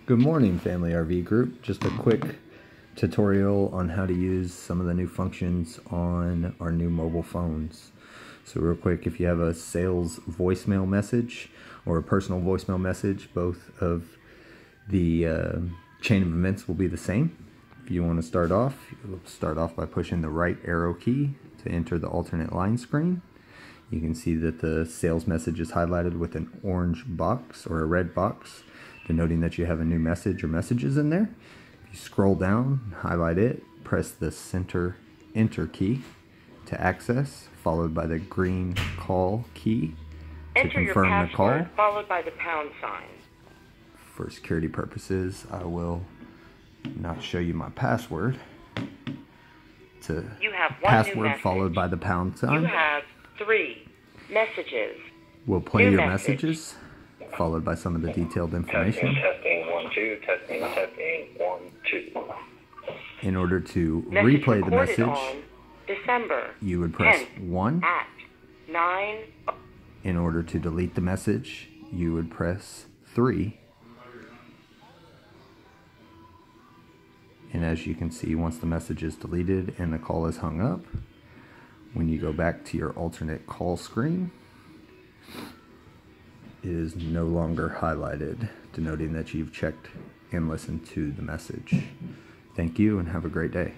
Good morning, Family RV Group. Just a quick tutorial on how to use some of the new functions on our new mobile phones. So real quick, if you have a sales voicemail message or a personal voicemail message, both of the chain of events will be the same. If you want to start off, you'll start off by pushing the right arrow key to enter the alternate line screen. You can see that the sales message is highlighted with an orange box or a red box, denoting that you have a new message or messages in there. If you scroll down, highlight it, press the center enter key to access, followed by the green call key to confirm the call. Followed by the pound sign. For security purposes, I will not show you my password. You have one password followed by the pound sign. You have 3 messages. We'll play your messages, followed by some of the detailed information. Testing 1 2, testing 1 2. In order to replay the message, December you would press 1. At 9. In order to delete the message, you would press 3. And as you can see, once the message is deleted and the call is hung up, when you go back to your alternate call screen, it is no longer highlighted, denoting that you've checked and listened to the message. Thank you and have a great day.